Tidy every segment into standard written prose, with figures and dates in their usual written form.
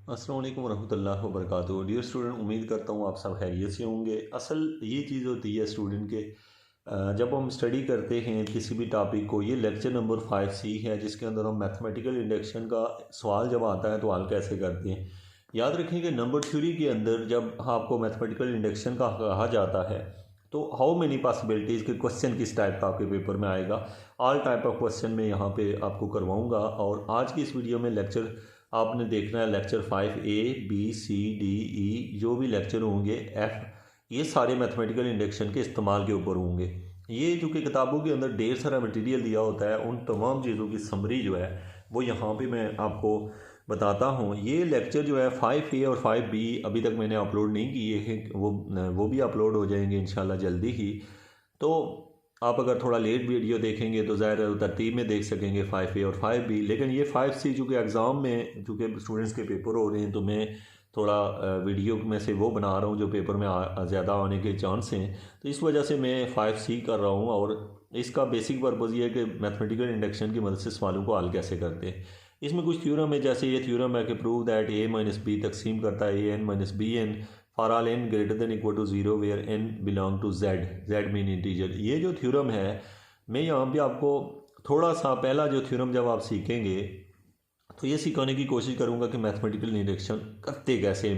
अस्सलाम वालेकुम रहमतुल्लाहि व बरकातुहू। डियर स्टूडेंट, उम्मीद करता हूँ आप सब खैरियत से होंगे। असल ये चीज़ होती है स्टूडेंट के जब हम स्टडी करते हैं किसी भी टॉपिक को, ये लेक्चर नंबर 5C है जिसके अंदर हम मैथमेटिकल इंडक्शन का सवाल जब आता है तो हल कैसे करते हैं। याद रखें कि नंबर थ्योरी के अंदर जब आपको मैथमेटिकल इंडक्शन का कहा जाता है तो हाउ मेनी पॉसिबिलिटीज़ के क्वेश्चन किस टाइप का आपके पेपर में आएगा, ऑल टाइप ऑफ क्वेश्चन मैं यहाँ पे आपको करवाऊँगा। और आज की इस वीडियो में लेक्चर आपने देखना है lecture 5A B C D E, जो भी लेक्चर होंगे F, ये सारे मैथमेटिकल इंडक्शन के इस्तेमाल के ऊपर होंगे। ये जो कि किताबों के अंदर ढेर सारा मटेरियल दिया होता है, उन तमाम चीज़ों की समरी जो है वो यहाँ पे मैं आपको बताता हूँ। ये लेक्चर जो है 5A और 5B अभी तक मैंने अपलोड नहीं किए हैं, वो भी अपलोड हो जाएंगे इंशाल्लाह जल्दी ही। तो आप अगर थोड़ा लेट वीडियो देखेंगे तो ज़ाहिर तरतीब में देख सकेंगे 5A और 5B। लेकिन ये 5C चूँकि एग्ज़ाम में चूँकि स्टूडेंट्स के पेपर हो रहे हैं तो मैं थोड़ा वीडियो में से वो बना रहा हूँ जो पेपर में ज़्यादा आने के चांस हैं, तो इस वजह से मैं 5C कर रहा हूँ। और इसका बेसिक पर्पज़ ये है कि मैथमेटिकल इंडक्शन की मदद से सवालों को हल कैसे करते हैं। इसमें कुछ थ्योरम है, जैसे ये थ्योरम है कि प्रूव दैट A-B तकसीम करता है AN-BN for all n greater than equal to 0 where n belong to z mean integer. ये जो थ्योरम है मैं यहाँ पे आपको थोड़ा सा पहला जो थ्योरम जब आप सीखेंगे तो ये सिखाने की कोशिश करूँगा कि मैथमेटिकल इंडक्शन करते कैसे,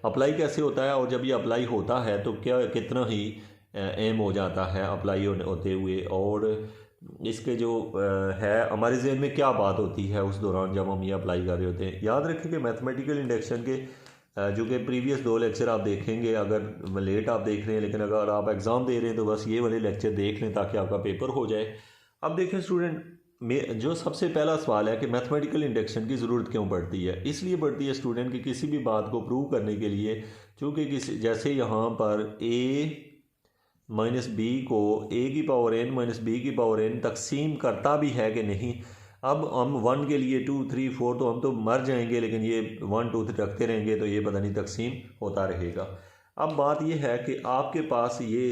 अप्लाई कैसे होता है, और जब ये अप्लाई होता है तो क्या कितना ही एम हो जाता है अप्लाई होते हुए, और इसके जो है हमारे जहन में क्या बात होती है उस दौरान जब हम ये अप्लाई कर रहे होते हैं। याद रखें कि मैथमेटिकल इंडक्शन के जो कि प्रीवियस 2 लेक्चर आप देखेंगे, अगर लेट आप देख रहे हैं लेकिन अगर आप एग्ज़ाम दे रहे हैं तो बस ये वाले लेक्चर देख लें ताकि आपका पेपर हो जाए। अब देखें स्टूडेंट, में जो सबसे पहला सवाल है कि मैथमेटिकल इंडक्शन की ज़रूरत क्यों पड़ती है। इसलिए पड़ती है स्टूडेंट कि किसी भी बात को प्रूव करने के लिए, चूँकि किसी जैसे यहाँ पर A-B को A⁻n-B तकसीम करता भी है कि नहीं। अब हम 1 के लिए 2 3 4 तो हम तो मर जाएंगे, लेकिन ये 1 2 3 रखते रहेंगे तो ये पता नहीं तकसीम होता रहेगा। अब बात ये है कि आपके पास ये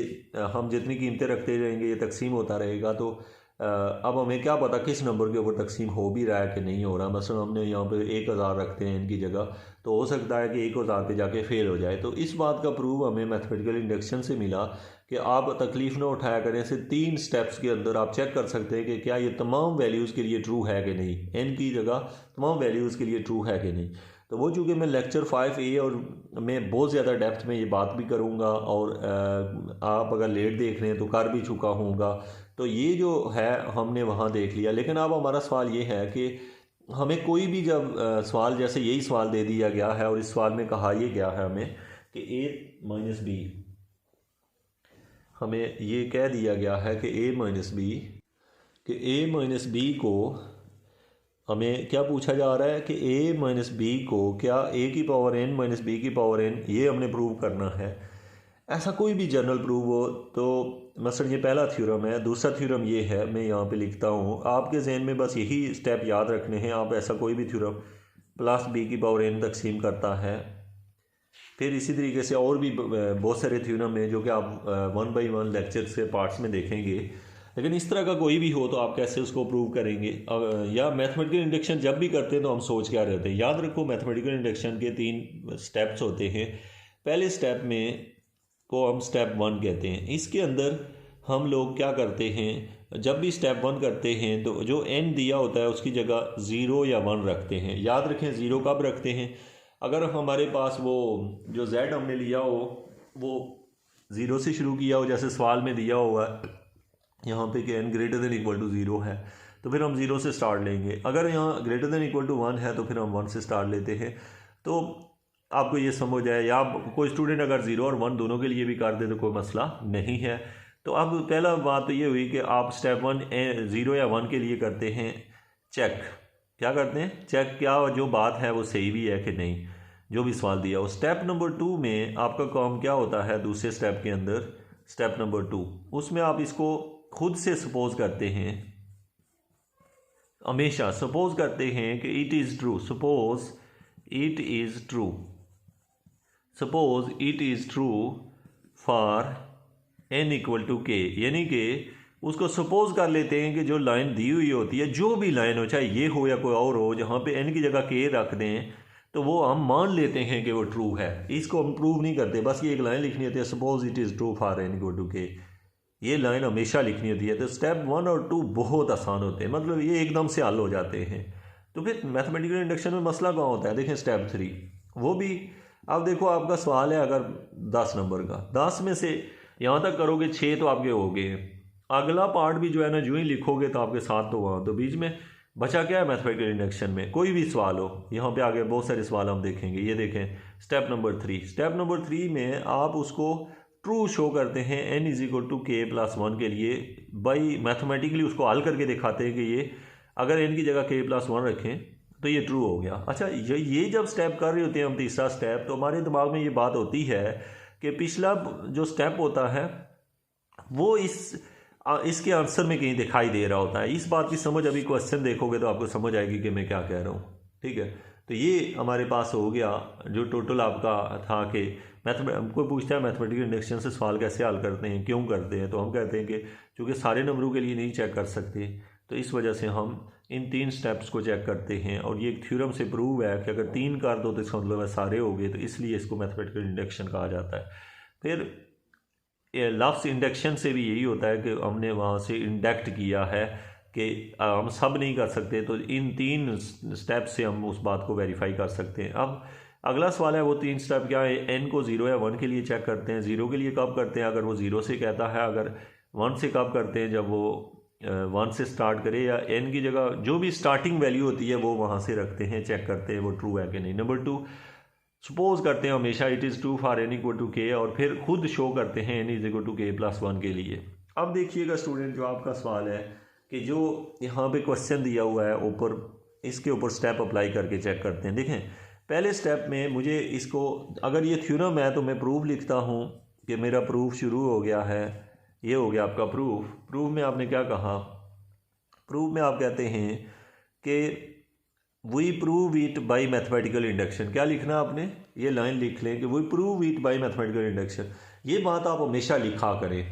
हम जितनी कीमतें रखते रहेंगे ये तकसीम होता रहेगा, तो अब हमें क्या पता किस नंबर के ऊपर तकसीम हो भी रहा है कि नहीं हो रहा। मसलन हमने यहाँ पे 1000 रखते हैं इनकी जगह, तो हो सकता है कि 1000 पे जाके फेल हो जाए। तो इस बात का प्रूव हमें मैथमेटिकल इंडक्शन से मिला कि आप तकलीफ़ ना उठाया करें। से 3 स्टेप्स के अंदर आप चेक कर सकते हैं कि क्या ये तमाम वैल्यूज़ के लिए ट्रू है कि नहीं, n की जगह तमाम वैल्यूज़ के लिए ट्रू है कि नहीं। तो वो चूँकि मैं लेक्चर 5A और मैं बहुत ज़्यादा डेप्थ में ये बात भी करूँगा, और आप अगर लेट देख रहे हैं तो कर भी चुका हूँगा, तो ये जो है हमने वहाँ देख लिया। लेकिन अब हमारा सवाल ये है कि हमें कोई भी जब सवाल, जैसे यही सवाल दे दिया गया है और इस सवाल में कहा यह गया है हमें कि A-B, हमें ये कह दिया गया है कि A-B को हमें क्या पूछा जा रहा है कि A-B को क्या A⁻n-B⁻n ये हमने प्रूव करना है। ऐसा कोई भी जनरल प्रूव हो तो मसलन ये पहला थ्योरम है। दूसरा थ्योरम ये है, मैं यहाँ पे लिखता हूँ, आपके जहन में बस यही स्टेप याद रखने हैं। आप ऐसा कोई भी थ्योरम +B⁻n तकसीम करता है। फिर इसी तरीके से और भी बहुत सारे थ्योरम हैं जो कि आप 1 बाई 1 लेक्चर से पार्ट्स में देखेंगे। लेकिन इस तरह का कोई भी हो तो आप कैसे उसको प्रूव करेंगे। या मैथमेटिकल इंडक्शन जब भी करते हैं तो हम सोच क्या रहे होते हैं। याद रखो मैथमेटिकल इंडक्शन के 3 स्टेप्स होते हैं। पहले स्टेप में को हम स्टेप 1 कहते हैं। इसके अंदर हम लोग क्या करते हैं, जब भी स्टेप 1 करते हैं तो जो n दिया होता है उसकी जगह 0 या 1 रखते हैं। याद रखें 0 कब रखते हैं, अगर हमारे पास वो जो z हमने लिया हो वो 0 से शुरू किया हो, जैसे सवाल में दिया हुआ है यहाँ पे कि n greater than equal to 0 है, तो फिर हम 0 से स्टार्ट लेंगे। अगर यहाँ ग्रेटर देन इक्वल टू 1 है तो फिर हम 1 से स्टार्ट लेते हैं। तो आपको ये समझ आए, या कोई स्टूडेंट अगर 0 और 1 दोनों के लिए भी कर दे तो कोई मसला नहीं है। तो अब पहला बात तो ये हुई कि आप स्टेप 1 0 या 1 के लिए करते हैं चेक। क्या करते हैं चेक, क्या जो बात है वो सही भी है कि नहीं, जो भी सवाल दिया हो। स्टेप नंबर 2 में आपका काम क्या होता है, दूसरे स्टेप के अंदर स्टेप नंबर 2, उसमें आप इसको खुद से सपोज करते हैं। हमेशा सपोज करते हैं कि it is true, suppose it is true, suppose it is true for n equal to k, यानी कि उसको सपोज कर लेते हैं कि जो लाइन दी हुई होती है, जो भी लाइन हो, चाहे ये हो या कोई और हो, जहाँ पे n की जगह k रख दें तो वो हम मान लेते हैं कि वो ट्रू है, इसको हम प्रूव नहीं करते। बस ये एक लाइन लिखनी होती है, suppose it is true for n equal to K, ये लाइन हमेशा लिखनी होती है। तो स्टेप 1 और 2 बहुत आसान होते हैं, मतलब ये एकदम से हल हो जाते हैं। तो फिर मैथमेटिकल इंडक्शन में मसला कहाँ होता है, देखें स्टेप 3 वो भी। अब देखो आपका सवाल है अगर 10 नंबर का, 10 में से यहाँ तक करोगे 6 तो आपके हो गए, अगला पार्ट भी जो है ना जो ही लिखोगे तो आपके 7 तो वहाँ, तो बीच में बचा क्या है मैथमेटिकल इंडक्शन में, कोई भी सवाल हो। यहाँ पे आगे बहुत सारे सवाल हम देखेंगे। ये देखें स्टेप नंबर 3, स्टेप नंबर 3 में आप उसको ट्रू शो करते हैं n is equal to K plus 1 के लिए, बाई मैथमेटिकली उसको हल करके दिखाते हैं कि ये अगर n की जगह के प्लस 1 रखें तो ये ट्रू हो गया। अच्छा, ये जब स्टेप कर रहे होते हैं हम तीसरा स्टेप, तो हमारे दिमाग में ये बात होती है कि पिछला जो स्टेप होता है वो इसके आंसर में कहीं दिखाई दे रहा होता है। इस बात की समझ अभी क्वेश्चन देखोगे तो आपको समझ आएगी कि मैं क्या कह रहा हूँ, ठीक है। तो ये हमारे पास हो गया जो टोटल आपका था कि हमको पूछता है मैथमेटिकल इंडक्शन से सवाल कैसे हल करते हैं, क्यों करते हैं। तो हम कहते हैं कि चूँकि सारे नंबरों के लिए नहीं चेक कर सकते, तो इस वजह से हम इन 3 स्टेप्स को चेक करते हैं। और ये एक थ्योरम से प्रूव है कि अगर 3 कर दो तो इसका मतलब है सारे हो गए, तो इसलिए इसको मैथमेटिकल इंडक्शन कहा जाता है। फिर लफ्स इंडक्शन से भी यही होता है कि हमने वहाँ से इंडक्ट किया है कि हम सब नहीं कर सकते, तो इन 3 स्टेप से हम उस बात को वेरीफाई कर सकते हैं। अब अगला सवाल है वो 3 स्टेप क्या है, n को 0 या 1 के लिए चेक करते हैं। 0 के लिए कब करते हैं, अगर वो 0 से कहता है, अगर 1 से कब करते हैं, जब वो 1 से स्टार्ट करे, या n की जगह जो भी स्टार्टिंग वैल्यू होती है वो वहाँ से रखते हैं, चेक करते हैं वो ट्रू है कि नहीं। नंबर 2, सपोज करते हैं हमेशा it is true for n equal to K, और फिर खुद शो करते हैं n is equal to K plus 1 के लिए। अब देखिएगा स्टूडेंट, जो आपका सवाल है कि जो यहाँ पे क्वेश्चन दिया हुआ है ऊपर, इसके ऊपर स्टेप अप्लाई करके चेक करते हैं। देखें पहले स्टेप में मुझे इसको, अगर ये थ्योरम है तो मैं प्रूफ लिखता हूँ कि मेरा प्रूफ शुरू हो गया है। ये हो गया आपका प्रूफ। प्रूफ में आपने क्या कहा, प्रूफ में आप कहते हैं कि we prove it by mathematical induction. क्या लिखना आपने, ये लाइन लिख लें कि we prove it by mathematical induction. ये बात आप हमेशा लिखा करें,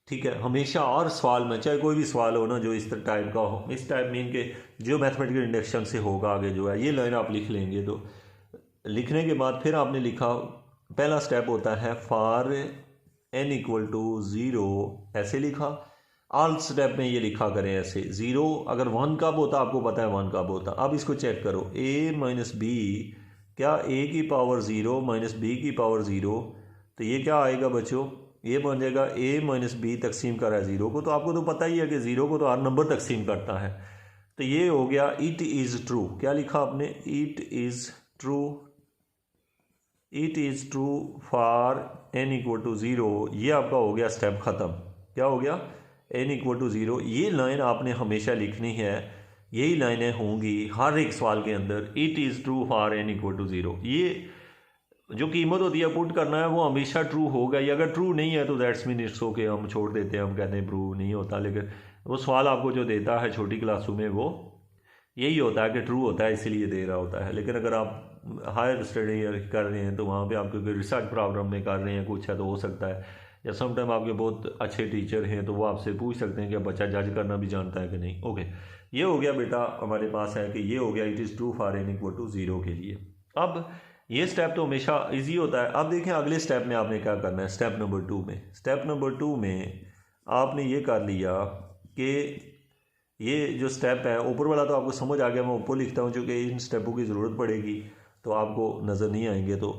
ठीक है, हमेशा। और सवाल में चाहे कोई भी सवाल हो ना जो इस टाइप का हो, इस टाइप मीन के जो मैथमेटिकल इंडक्शन से होगा आगे जो है, ये लाइन आप लिख लेंगे। तो लिखने के बाद फिर आपने लिखा, पहला स्टेप होता है फॉर n इक्वल टू 0, ऐसे लिखा। ऑल स्टेप में ये लिखा करें ऐसे। 0 अगर 1 कब होता आपको पता है 1 कब होता। अब इसको चेक करो, a माइनस बी, क्या a की पावर 0 माइनस b की पावर 0, तो ये क्या आएगा बच्चों, ये बन जाएगा a माइनस बी तकसीम कर रहा है 0 को। तो आपको तो पता ही है कि 0 को तो हर नंबर तकसीम करता है। तो ये हो गया इट इज़ ट्रू। क्या लिखा आपने, it is true, it is true for n equal to 0। ये आपका हो गया स्टेप ख़त्म। क्या हो गया, n इक्वल टू 0। ये लाइन आपने हमेशा लिखनी है, यही लाइनें होंगी हर एक सवाल के अंदर, it is true for n equal to 0। ये जो कीमत होती है पुट करना है वो हमेशा ट्रू होगा। ये अगर ट्रू नहीं है तो दैट्स मीन इट्स ओके, हम छोड़ देते हैं, हम कहते हैं प्रूव नहीं होता। लेकिन वो सवाल आपको जो देता है छोटी क्लासों में वो यही होता है कि ट्रू होता है, इसीलिए दे रहा होता है। लेकिन अगर आप हायर स्टडी कर रहे हैं तो वहाँ पे आप कोई रिसर्च प्रॉब्लम में कर रहे हैं कुछ है, तो हो सकता है, या समटाइम आपके बहुत अच्छे टीचर हैं तो वो आपसे पूछ सकते हैं कि बच्चा जज करना भी जानता है कि नहीं। ओके, ये हो गया बेटा हमारे पास है कि ये हो गया it is true for n equal to 0 के लिए। अब ये स्टेप तो हमेशा इजी होता है। अब देखें अगले स्टेप में आपने क्या करना है। स्टेप नंबर 2 में, स्टेप नंबर 2 में आपने ये कर लिया कि ये जो स्टेप है ऊपर वाला तो आपको समझ आ गया, मैं ऊपर लिखता हूँ क्योंकि इन स्टेपों की ज़रूरत पड़ेगी तो आपको नज़र नहीं आएंगे। तो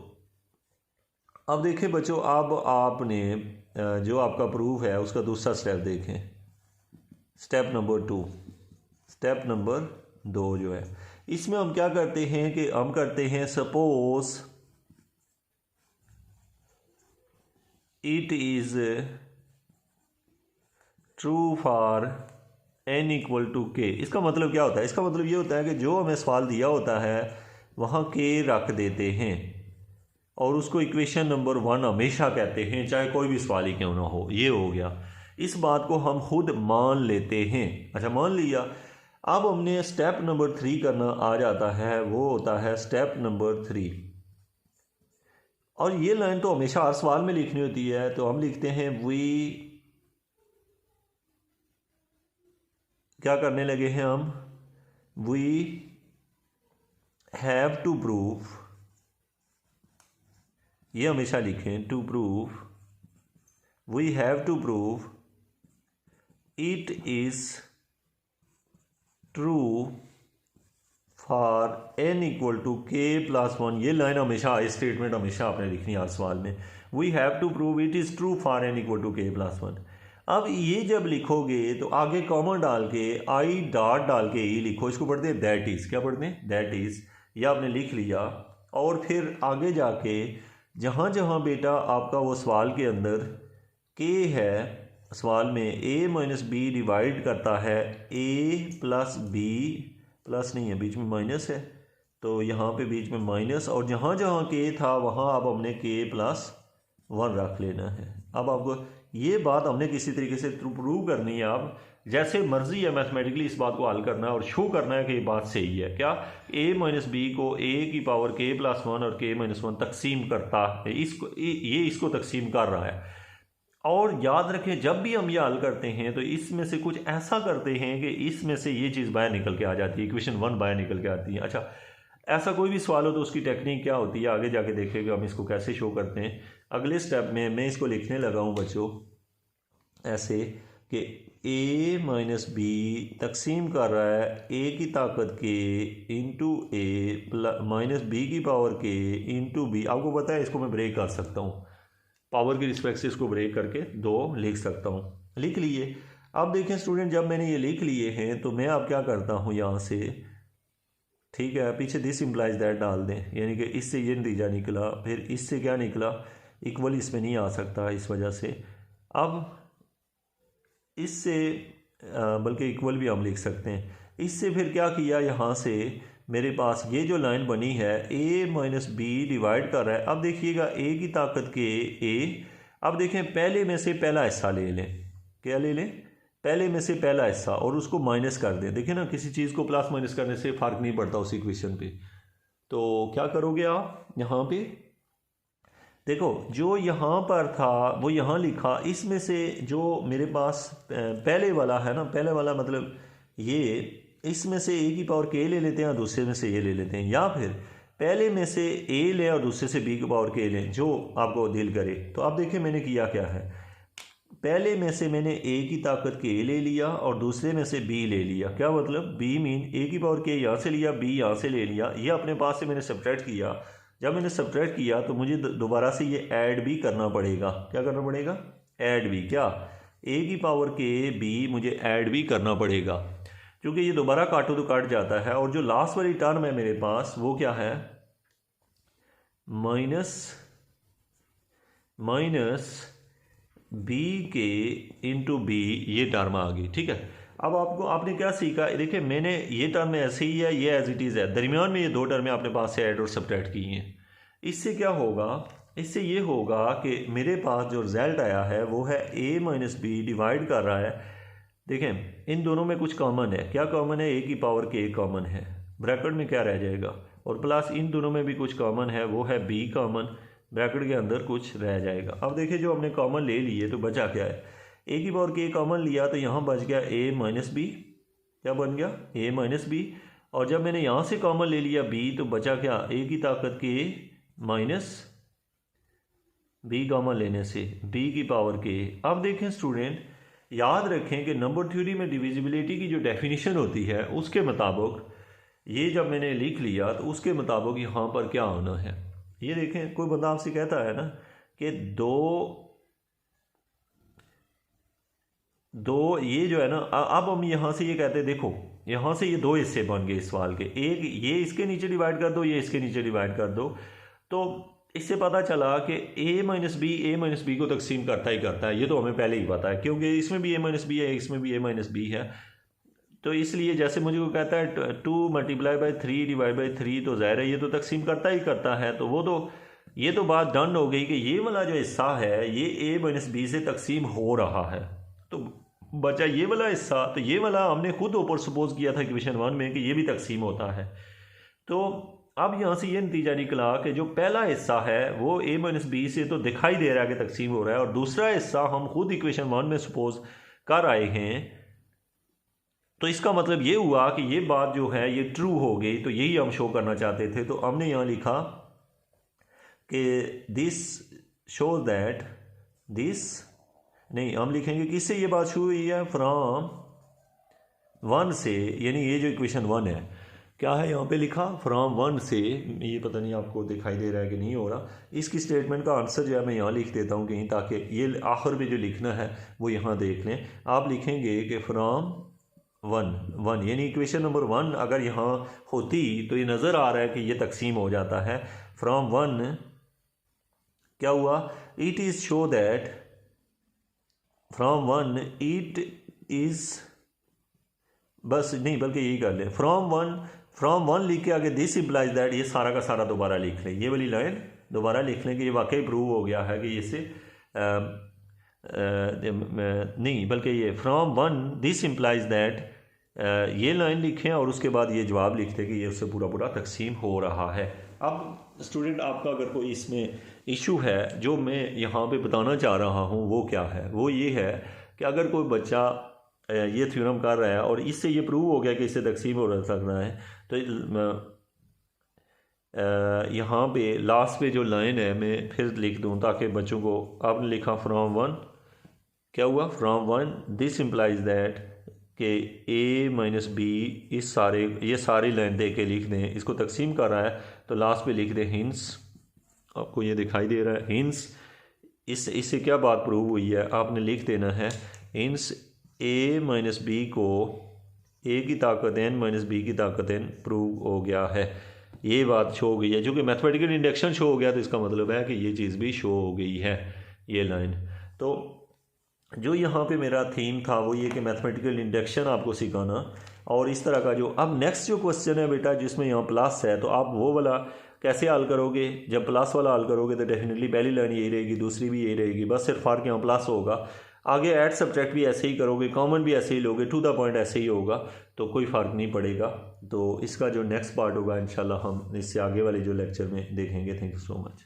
अब देखें बच्चों, अब आपने जो आपका प्रूफ है उसका दूसरा स्टेप देखें, स्टेप नंबर 2। स्टेप नंबर 2 जो है, इसमें हम क्या करते हैं कि हम करते हैं suppose it is true for n equal to K. इसका मतलब क्या होता है, इसका मतलब ये होता है कि जो हमें सवाल दिया होता है वहाँ k रख देते हैं और उसको इक्वेशन नंबर 1 हमेशा कहते हैं, चाहे कोई भी सवाल ही क्यों ना हो। ये हो गया, इस बात को हम खुद मान लेते हैं। अच्छा, मान लिया। अब हमने स्टेप नंबर 3 करना आ जाता है, वो होता है स्टेप नंबर 3। और ये लाइन तो हमेशा हर सवाल में लिखनी होती है, तो हम लिखते हैं वी, क्या करने लगे हैं हम, वी हैव टू प्रूव, ये हमेशा लिखें, to prove, we have to prove it is true for n equal to k+1। ये लाइन हमेशा, इस स्टेटमेंट हमेशा आपने लिखनी है हर सवाल में। We have to prove it is true for n equal to k+1। अब ये जब लिखोगे तो आगे कॉमा डाल के आई डॉट डाल के ई लिखो, इसको पढ़ते हैं दैट इज़। क्या पढ़ते हैं? That is. यह आपने लिख लिया और फिर आगे जाके जहाँ जहाँ बेटा आपका वो सवाल के अंदर k है, सवाल में a - b डिवाइड करता है a + b, प्लस नहीं है बीच में माइनस है, तो यहाँ पे बीच में माइनस, और जहाँ जहाँ k था वहाँ अब हमने k+1 रख लेना है। अब आपको ये बात हमने किसी तरीके से प्रूव करनी है। आप जैसे मर्जी है मैथमेटिकली इस बात को हल करना है और शो करना है कि ये बात सही है। क्या a - b को a की पावर k+1 और k-1 तकसीम करता है, इसको ये इसको तकसीम कर रहा है। और याद रखें जब भी हम ये हल करते हैं तो इसमें से कुछ ऐसा करते हैं कि इसमें से ये चीज़ बाहर निकल के आ जाती है, इक्वेशन 1 बाहर निकल के आती है। अच्छा, ऐसा कोई भी सवाल हो तो उसकी टेक्निक क्या होती है आगे जाके देखेगा हम इसको कैसे शो करते हैं। अगले स्टेप में मैं इसको लिखने लगा हूँ बच्चों ऐसे कि a - b तकसीम कर रहा है a की ताकत k इंटू a -b की पावर k इंटू b। आपको पता है इसको मैं ब्रेक कर सकता हूँ, पावर की रिस्पेक्ट से इसको ब्रेक करके 2 लिख सकता हूँ। लिख लिए। अब देखें स्टूडेंट, जब मैंने ये लिख लिए हैं तो मैं अब क्या करता हूँ यहाँ से, ठीक है, पीछे दिस इम्प्लाइज दैट डाल दें, यानी कि इससे ये नतीजा निकला, फिर इससे क्या निकला, इक्वल इसमें नहीं आ सकता इस वजह से। अब इससे बल्कि इक्वल भी हम लिख सकते हैं। इससे फिर क्या किया, यहाँ से मेरे पास ये जो लाइन बनी है a - b डिवाइड कर रहा है। अब देखिएगा a की ताकत के a। अब देखें पहले में से पहला हिस्सा ले लें। क्या ले लें? पहले में से पहला हिस्सा, और उसको माइनस कर दें। देखिए ना, किसी चीज़ को प्लस माइनस करने से फ़र्क नहीं पड़ता उस इक्वेशन पे। तो क्या करोगे आप यहाँ पे, देखो जो यहाँ पर था वो यहाँ लिखा, इसमें से जो मेरे पास पहले वाला है ना, पहले वाला मतलब ये, इसमें से a की पावर k ले लेते हैं और दूसरे में से ये ले लेते हैं, या फिर पहले में से a लें और दूसरे से b की पावर k लें, जो आपको दिल करे। तो आप देखें मैंने किया क्या है, पहले में से मैंने a की ताकत k ले लिया और दूसरे में से b ले लिया। क्या मतलब, b मीन a की पावर k यहाँ से लिया, b यहाँ से ले लिया, ये अपने पास से मैंने सब्ट्रैक्ट किया। जब मैंने सब्ट्रैक्ट किया तो मुझे दोबारा से ये ऐड भी करना पड़ेगा। क्या करना पड़ेगा? ऐड भी। क्या a की पावर k b मुझे ऐड भी करना पड़ेगा, क्योंकि ये दोबारा काटो तो काट जाता है। और जो लास्ट वाली टर्म है मेरे पास वो क्या है, माइनस बी के इंटू बी, ये टर्म आ गई। ठीक है, अब आपने क्या सीखा, देखिए मैंने ये टर्म ऐसे ही है, ये एज इट इज़ है, दरमियान में ये 2 टर्में आपने पास से ऐड और सब्ट्रैक्ट की हैं। इससे क्या होगा, इससे ये होगा कि मेरे पास जो रिजल्ट आया है वो है a - b डिवाइड कर रहा है। देखें इन दोनों में कुछ कॉमन है। क्या कॉमन है? a की पावर k कॉमन है, ब्रैकेट में क्या रह जाएगा, और प्लस इन दोनों में भी कुछ कॉमन है, वो है b कॉमन, ब्रैकेट के अंदर कुछ रह जाएगा। अब देखिए जो हमने कॉमन ले लिए तो बचा क्या है, a की पावर k कॉमन लिया तो यहाँ बच गया a - b। क्या बन गया? a - b। और जब मैंने यहाँ से कॉमन ले लिया b तो बचा क्या, a की ताकत k माइनस b कॉमन लेने से b की पावर k। अब देखें स्टूडेंट, याद रखें कि नंबर थ्योरी में डिविजिबिलिटी की जो डेफिनेशन होती है उसके मुताबिक ये जब मैंने लिख लिया तो उसके मुताबिक यहाँ पर क्या होना है। ये देखें, कोई बंदा आपसे कहता है ना कि दो ये जो है ना, अब हम यहाँ से ये कहते हैं, देखो यहाँ से ये 2 हिस्से बन गए इस सवाल के, एक ये इसके नीचे डिवाइड कर दो, ये इसके नीचे डिवाइड कर दो। तो इससे पता चला कि a - b को तकसीम करता ही करता है। ये तो हमें पहले ही पता है, क्योंकि इसमें भी a - b है, इसमें भी a - b है। तो इसलिए जैसे मुझे को कहता है 2 × 3 डिवाइड बाई 3, तो ज़ाहिर है ये तो तकसीम करता ही करता है। तो वो तो ये तो बात डन हो गई कि ये वाला जो हिस्सा है ये a - b से तकसीम हो रहा है। तो बचा ये वाला हिस्सा, तो ये वाला हमने खुद ऊपर सपोज किया था इक्वेशन 1 में कि ये भी तकसीम होता है। तो अब यहाँ से ये नतीजा निकला कि जो पहला हिस्सा है वो a - b से तो दिखाई दे रहा है कि तकसीम हो रहा है, और दूसरा हिस्सा हम खुद इक्वेशन 1 में सपोज कर आए हैं तो इसका मतलब ये हुआ कि ये बात जो है ये ट्रू हो गई, तो यही हम शो करना चाहते थे। तो हमने यहाँ लिखा कि दिस शो दैट दिस, नहीं हम लिखेंगे किससे ये बात शुरू हुई है, फ्रॉम वन से, यानी ये जो इक्वेशन 1 है क्या है यहाँ पे लिखा, फ्रॉम 1 से। ये पता नहीं आपको दिखाई दे रहा है कि नहीं हो रहा। इसकी स्टेटमेंट का आंसर जो है मैं यहाँ लिख देता हूँ कहीं, ताकि ये आखिर में जो लिखना है वो यहाँ देख लें। आप लिखेंगे कि फ्रॉम 1 यानी इक्वेशन नंबर 1 अगर यहाँ होती तो ये नज़र आ रहा है कि ये तकसीम हो जाता है। फ्रॉम 1 क्या हुआ, it is show that from 1 it is, बस नहीं बल्कि यही कर ले, फ्रॉम वन लिख के आगे दिस इम्प्लाइज दैट, ये सारा का सारा दोबारा लिख लें, ये वाली लाइन दोबारा लिख लें कि ये वाकई प्रूव हो गया है कि इससे नहीं बल्कि ये फ्रॉम 1 दिस इम्प्लाइज दैट, ये लाइन लिखें और उसके बाद ये जवाब लिख दें कि ये उससे पूरा पूरा तकसीम हो रहा है। अब स्टूडेंट आपका अगर कोई इसमें इशू है जो मैं यहाँ पे बताना चाह रहा हूँ वो क्या है, वो ये है कि अगर कोई बच्चा ये थ्योरम कर रहा है और इससे ये प्रूव हो गया कि इससे तकसीम हो सकना है, तो यहाँ पे लास्ट पे जो लाइन है मैं फिर लिख दूँ ताकि बच्चों को, आपने लिखा फ्रॉम 1 क्या हुआ, फ्रॉम 1 दिस इम्प्लाइज दैट कि a माइनस बी, इस सारे ये सारी लाइन दे के लिख दें, इसको तकसीम कर रहा है तो लास्ट पे लिख दें हिंस, आपको ये दिखाई दे रहा है हिंस, इससे क्या बात प्रूव हुई है, आपने लिख देना है हिंस a माइनस बी को a की ताकत n माइनस बी की ताकत n प्रूव हो गया है। ये बात शो हो गई है, जो कि मैथमेटिकल इंडक्शन शो हो गया तो इसका मतलब है कि ये चीज़ भी शो हो गई है, ये लाइन। तो जो यहाँ पे मेरा थीम था वो ये कि मैथमेटिकल इंडक्शन आपको सिखाना, और इस तरह का जो अब नेक्स्ट जो क्वेश्चन है बेटा जिसमें यहाँ प्लस है, तो आप वो वाला कैसे हल करोगे, जब प्लस वाला हल करोगे तो डेफिनेटली पहली लाइन यही रहेगी, दूसरी भी यही रहेगी, बस सिर्फ फ़र्क यहाँ प्लस होगा। आगे ऐड सब्ट्रैक्ट भी ऐसे ही करोगे, कॉमन भी ऐसे ही लोगे, टू द पॉइंट ऐसे ही होगा, तो कोई फ़र्क नहीं पड़ेगा। तो इसका जो नेक्स्ट पार्ट होगा इंशाल्लाह हम इससे आगे वाले जो लेक्चर में देखेंगे। Thank you so much.